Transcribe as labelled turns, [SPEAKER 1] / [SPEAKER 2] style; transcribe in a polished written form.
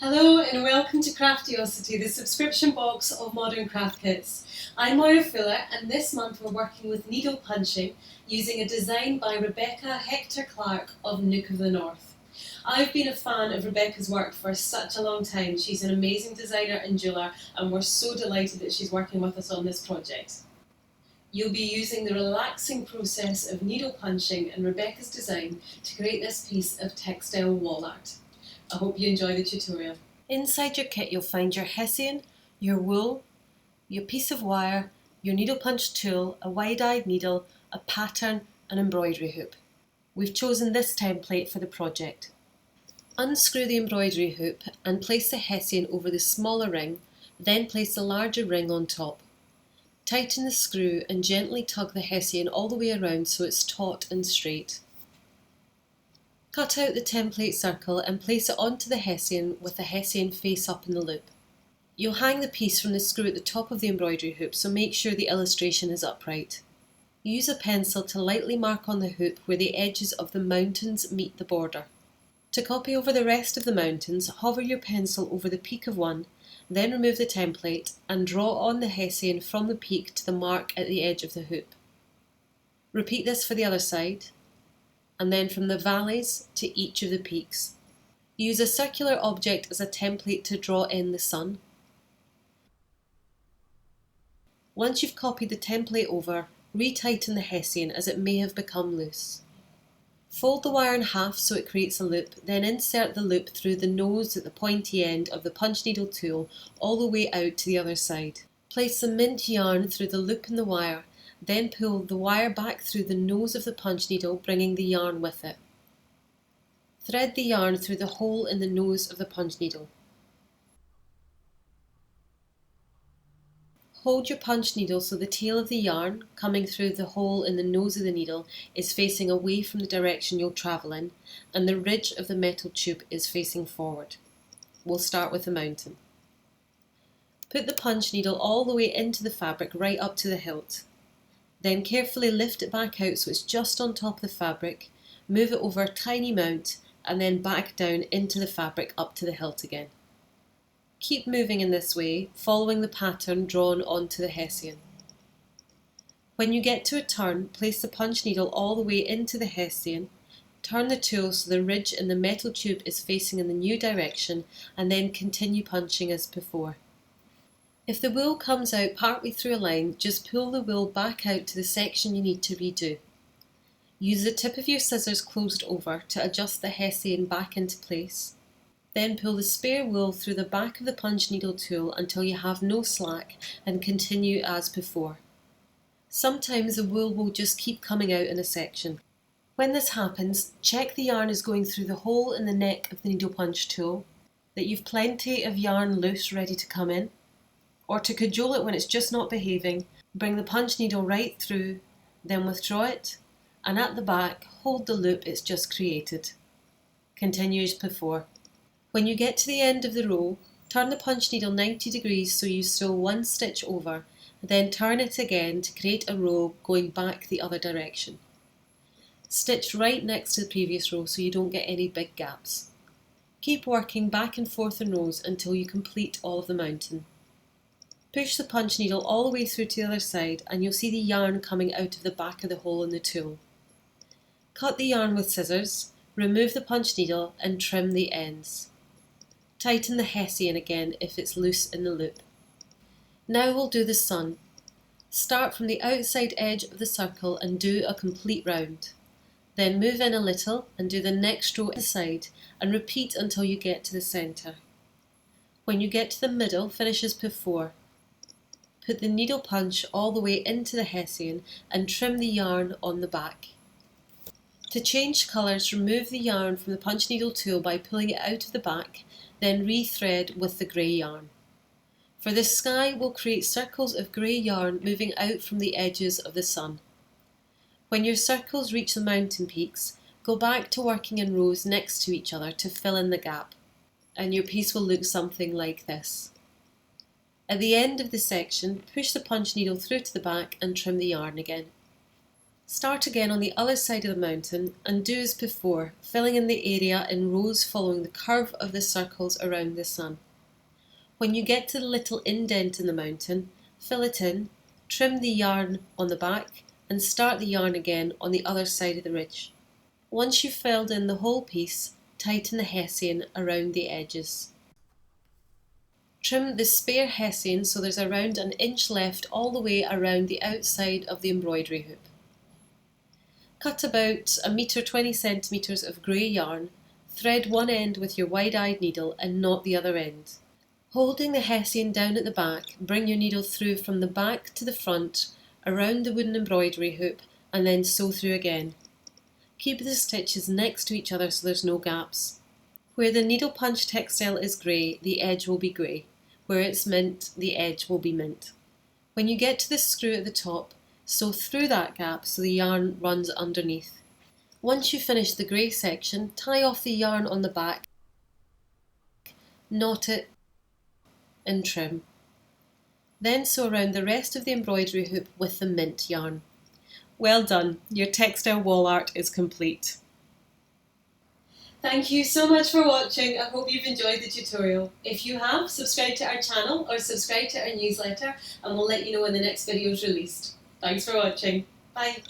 [SPEAKER 1] Hello and welcome to Craftiosity, the subscription box of modern craft kits. I'm Moira Fuller and this month we're working with needle punching using a design by Rebecca Hector Clarke of Nook of the North. I've been a fan of Rebecca's work for such a long time. She's an amazing designer and jeweller and we're so delighted that she's working with us on this project. You'll be using the relaxing process of needle punching and Rebecca's design to create this piece of textile wall art. I hope you enjoy the tutorial. Inside your kit you'll find your hessian, your wool, your piece of wire, your needle punch tool, a wide-eyed needle, a pattern, an embroidery hoop. We've chosen this template for the project. Unscrew the embroidery hoop and place the hessian over the smaller ring, then place the larger ring on top. Tighten the screw and gently tug the hessian all the way around so it's taut and straight. Cut out the template circle and place it onto the hessian with the hessian face up in the loop. You'll hang the piece from the screw at the top of the embroidery hoop, so make sure the illustration is upright. Use a pencil to lightly mark on the hoop where the edges of the mountains meet the border. To copy over the rest of the mountains, hover your pencil over the peak of one, then remove the template and draw on the hessian from the peak to the mark at the edge of the hoop. Repeat this for the other side, and then from the valleys to each of the peaks. Use a circular object as a template to draw in the sun. Once you've copied the template over, retighten the hessian as it may have become loose. Fold the wire in half so it creates a loop, then insert the loop through the nose at the pointy end of the punch needle tool all the way out to the other side. Place some mint yarn through the loop in the wire, then pull the wire back through the nose of the punch needle, bringing the yarn with it. Thread the yarn through the hole in the nose of the punch needle. Hold your punch needle so the tail of the yarn, coming through the hole in the nose of the needle, is facing away from the direction you'll travel in, and the ridge of the metal tube is facing forward. We'll start with the mountain. Put the punch needle all the way into the fabric right up to the hilt. Then carefully lift it back out so it's just on top of the fabric, move it over a tiny mount and then back down into the fabric up to the hilt again. Keep moving in this way, following the pattern drawn onto the hessian. When you get to a turn, place the punch needle all the way into the hessian, turn the tool so the ridge in the metal tube is facing in the new direction and then continue punching as before. If the wool comes out partway through a line, just pull the wool back out to the section you need to redo. Use the tip of your scissors closed over to adjust the hessian back into place. Then pull the spare wool through the back of the punch needle tool until you have no slack and continue as before. Sometimes the wool will just keep coming out in a section. When this happens, check the yarn is going through the hole in the neck of the needle punch tool, that you've plenty of yarn loose ready to come in. Or to cajole it when it's just not behaving, bring the punch needle right through, then withdraw it, and at the back, hold the loop it's just created. Continue as before. When you get to the end of the row, turn the punch needle 90 degrees so you sew one stitch over, then turn it again to create a row going back the other direction. Stitch right next to the previous row so you don't get any big gaps. Keep working back and forth in rows until you complete all of the mountain. Push the punch needle all the way through to the other side and you'll see the yarn coming out of the back of the hole in the tool. Cut the yarn with scissors, remove the punch needle and trim the ends. Tighten the hessian again if it's loose in the loop. Now we'll do the sun. Start from the outside edge of the circle and do a complete round. Then move in a little and do the next row at the side and repeat until you get to the centre. When you get to the middle, finish as before. Put the needle punch all the way into the hessian and trim the yarn on the back. To change colours, remove the yarn from the punch needle tool by pulling it out of the back, then rethread with the grey yarn. For the sky, we'll create circles of grey yarn moving out from the edges of the sun. When your circles reach the mountain peaks, go back to working in rows next to each other to fill in the gap, and your piece will look something like this. At the end of the section, push the punch needle through to the back and trim the yarn again. Start again on the other side of the mountain and do as before, filling in the area in rows following the curve of the circles around the sun. When you get to the little indent in the mountain, fill it in, trim the yarn on the back and start the yarn again on the other side of the ridge. Once you've filled in the whole piece, tighten the hessian around the edges. Trim the spare hessian so there's around an inch left all the way around the outside of the embroidery hoop. Cut about 1 metre 20 centimetres of grey yarn, thread one end with your wide-eyed needle and knot the other end. Holding the hessian down at the back, bring your needle through from the back to the front, around the wooden embroidery hoop and then sew through again. Keep the stitches next to each other so there's no gaps. Where the needle punch textile is grey, the edge will be grey. Where it's mint, the edge will be mint. When you get to the screw at the top, sew through that gap so the yarn runs underneath. Once you finish the grey section, tie off the yarn on the back, knot it and trim. Then sew around the rest of the embroidery hoop with the mint yarn. Well done, your textile wall art is complete. Thank you so much for watching. I hope you've enjoyed the tutorial. If you have, subscribe to our channel or subscribe to our newsletter and we'll let you know when the next video is released. Thanks for watching. Bye.